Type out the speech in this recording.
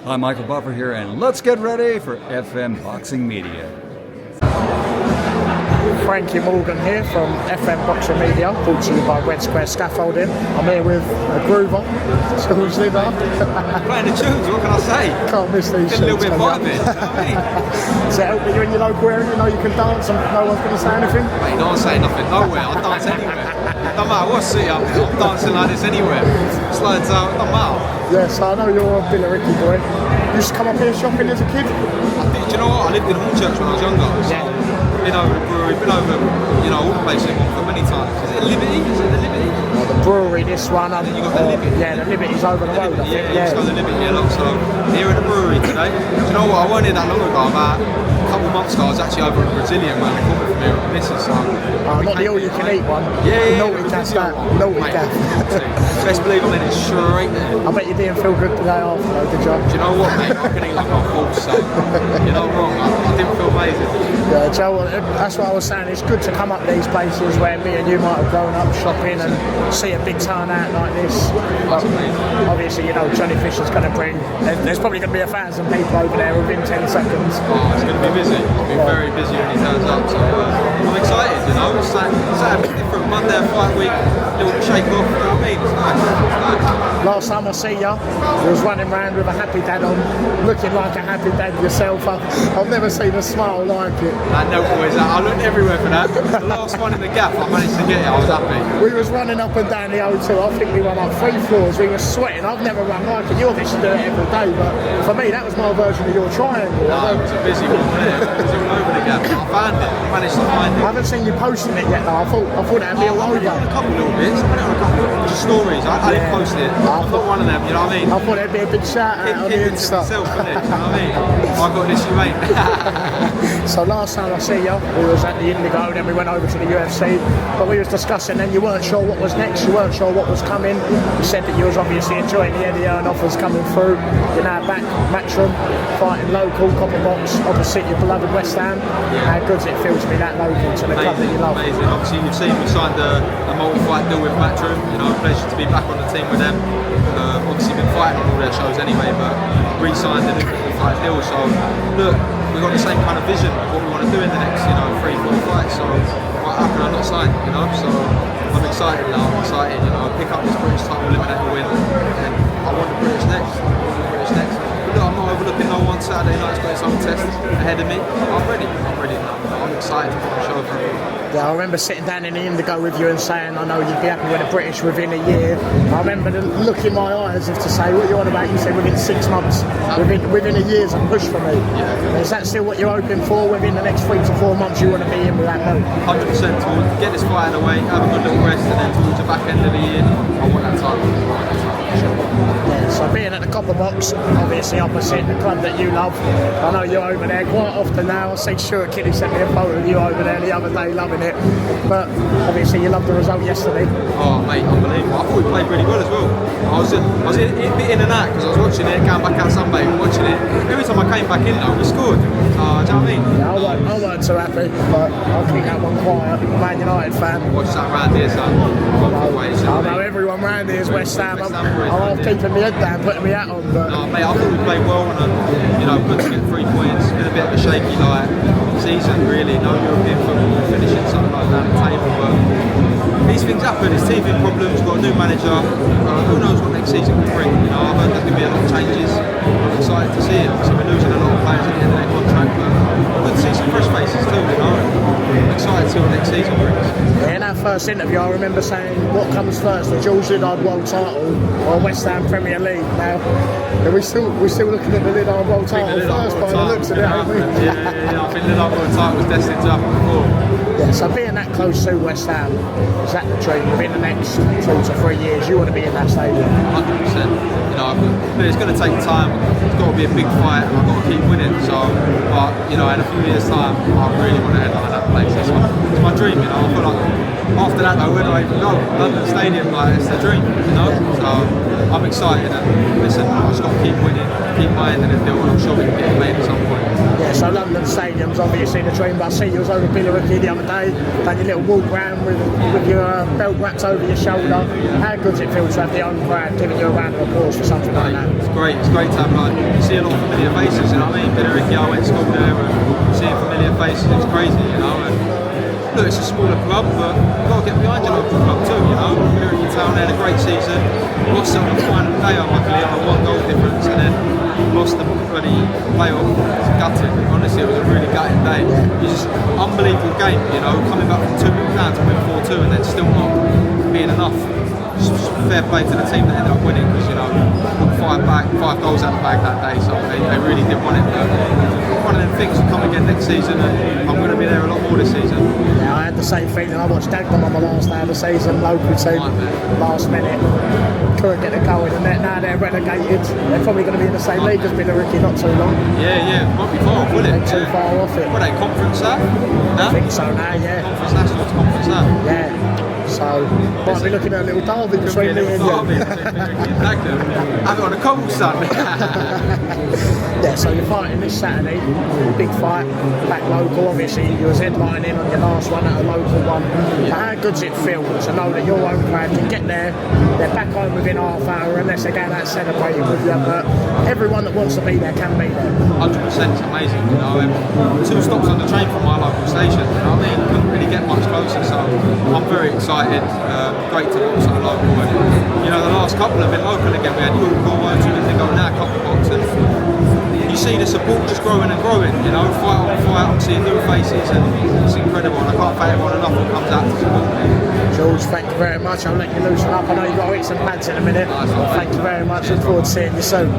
I'm Michael Buffer here, and let's get ready for FM Boxing Media. Frankie Morgan here from FM Boxing Media, brought to you by Red Square Scaffolding. I'm here with a groover, Jules Liddard. Playing the tunes, what can I say? Can't miss these Been a little bit vibing, you know what I mean? Does it help that you're in your local area, you know you can dance and no one's going to say anything? Mate, no one's saying nothing, nowhere, I dance anywhere. Don't matter what city I'm dancing like this anywhere. Slides out, don't matter. Yes, I know you're a Billericay boy. You used to come up here shopping as a kid? Do you know what? I lived in Hornchurch when I was younger. So been over the brewery, been over, all the places in Watford many times. Is it Liberty? Is it the Liberty? Well, the brewery, this one. And then you got the Liberty. Yeah, the Liberty's over the road, I think. Yeah, you got the Liberty here, look. So here at the brewery today. Do you know what? I weren't here that long ago. About a couple of months ago, I was actually over at Brazilian when they called me from here with the missus. So not the all-you-can-eat one. Yeah. Naughty gas, that. Naughty gas. Best believe I'm in it straight there. I bet you didn't feel good today after, though, did you? Do you know what, mate? I can eat like a horse, so you're not wrong. I didn't feel amazing. Yeah, Joe, that's what I was saying. It's good to come up these places where me and you might have grown up shopping and see a big turnout like this. Obviously, Johnny Fisher's going to bring. There's probably going to be 1,000 people over there within 10 seconds. Oh, it's going to be busy. It'll be very busy when he turns up. So I'm excited. It's like a bit different. Monday, fight week, little shake off. You know what I mean? It's nice. Last time I see you was running around with a happy dad on, looking like a happy dad yourself. I've never seen a smile like it. No, boys, I looked everywhere for that. The last one in the gap, I managed to get it. I was happy. We was running up and down the O2. I think we went up 3 floors. We were sweating. I've never run like it. You obviously do it every day, but for me, that was my version of your triangle. No, it was a busy one, wasn't it? It was all over the gap. I found it. I managed to find it. I haven't seen you posting it yet, though. I thought that'd be all over. I've done a couple little bits. I've done a couple of stories. I didn't post it. I'm not one of them, you know what I mean? I thought it'd be a big shout out on the Insta. Myself, innit? You know what I mean? I got this, you ain't. So last time I see you, we was at the Indigo, then we went over to the UFC, but we was discussing, and you weren't sure what was next, you weren't sure what was coming. You said that you was obviously enjoying the Eddie Hearn offers coming through. You're now back, Matchroom, fighting local, Copper Box, opposite your beloved West Ham. How good does it feel to be that local to the club that you love? Amazing. Obviously you've seen we signed a multi-fight deal with Matchroom. Pleasure to be back on the team with them. Obviously been fighting on all their shows anyway, but re-signed a fight deal. So look, we've got the same kind of vision of what we want to do in the next 3-4 fights. So how can I not sign? So I'm excited now. I'm excited. Pick up this British title, eliminate the win, and I want the British next. But look, I'm not overlooking no one. Saturday night's got its own test ahead of me. I'm ready now. I'm excited to put on a show for everyone. Yeah, I remember sitting down in the Indigo with you and saying, I know you'd be happy with the British within a year. I remember the look in my eyes as to say, what you on about? You said within 6 months, within a year's a push for me. Yeah. Is that still what you're hoping for? Within the next 3 to 4 months, you want to be in with that belt? 100%. To get this fight out of the way, have a good little rest, and then towards the back end of the year, I want that title. Yeah, so being at the Copper Box, obviously opposite the club that you love. I know you're over there quite often now. I see Stuart Kinney sent me a photo of you over there the other day, loving it. But obviously you loved the result yesterday. Oh mate, unbelievable. I thought we played really well as well. I was a bit in and out because I was watching it, going back out Sunday and watching it. Every time I came back in though, we scored. Do you know what I mean? Yeah, I weren't too happy, but I'll keep that one quiet. I'm a Man United fan. Watch that round here, son. I know everyone round here is West Ham. I'm keeping my head down, putting my hat on. But no, mate, I thought we played well and good to get 3 points. It's been a bit of a shaky season, really. No European football finishing something like that at the table, but these things happen. It's TV problems. We've got a new manager. Who knows what next season can bring? I've heard there's going to be a lot of changes. I'm excited to see it. So we're losing a lot of players at the end of their contract, but good to see some fresh faces too. I'm excited to see what next season brings. In our first interview, I remember saying, what comes first, the Jules Liddard World Title or West Ham Premier League? Now, are we still looking at the Liddard World Title first by the looks of it, aren't we? Yeah, I think Liddard World Title was destined to happen before. Yeah, so being that close to West Ham, is that the dream? Within the next 2 to 3 years, you want to be in that stadium? 100%. But it's going to take time. It's got to be a big fight. I've got to keep winning. But in a few years' time, I really want to headline that place. It's my dream. I feel like after that, though, where do I even go? London Stadium, it's the dream. So I'm excited. And listen, I just got to keep winning, keep my end in the deal, and I'm sure we can get it made at some point. Yeah, so London Stadium's obviously the dream, but I see you was over Billy Ricky the other day, done your little walk round with your belt wrapped over your shoulder. How good does it feel to have the home crowd giving you a round of applause for something like that? It's great to have, like, you see a lot of familiar faces, you know what I mean? Billy Ricky, I went to school there, and seeing familiar faces, it's crazy, you know. And look, it's a smaller club, but you've got to get behind your local club too, you know. Billy Ricky Town had a great season, lost it on the final day, unluckily, on a 1 goal difference, and then lost the bloody playoff. It's gutted. Honestly, it was a really gutted day. It's just unbelievable game, you know, coming back from 2-0 down to win 4-2 and then still not being enough. Just fair play to the team that ended up winning, because, you know, put 5 goals out of the bag that day, so they really did want it. But one of them things will come again next season, and I'm going to be there a lot more this season. Yeah, I had the same feeling. I watched Dagenham on the last day of the season, local team, last minute. Couldn't get it going, and now they're relegated. They're probably going to be in the same league as Billy Ricky not too long. Yeah, won't be far off, will it? Not too far off it. What are they, conference now? I think so now, yeah. Conference national to conference now. Yeah. So, might be looking at a little derby between me and you. Have it on a cold sun. Yeah, so you're fighting this Saturday, big fight, back local. Obviously, you was headlining on your last one at a local one. So how good does it feel to know that your own crowd can get there, they're back home within half hour, unless they go out celebrating with you, but everyone that wants to be there can be there. 100%, it's amazing, you know. 2 stops on the train from my local station, you know what I mean? Couldn't really get much closer, so I'm very excited. Great to watch so local, and you know, the last couple have been local again. We had York Goal, 2 minutes ago, now a couple box, and you see the support just growing and growing, you know, fight on fight, I'm seeing new faces, and it's incredible, and I can't thank everyone enough who comes out to support me. George, thank you very much. I'll let you loosen up. I know you've got to eat some pads in a minute. Nice one, Thank you very much. Look forward to seeing you soon.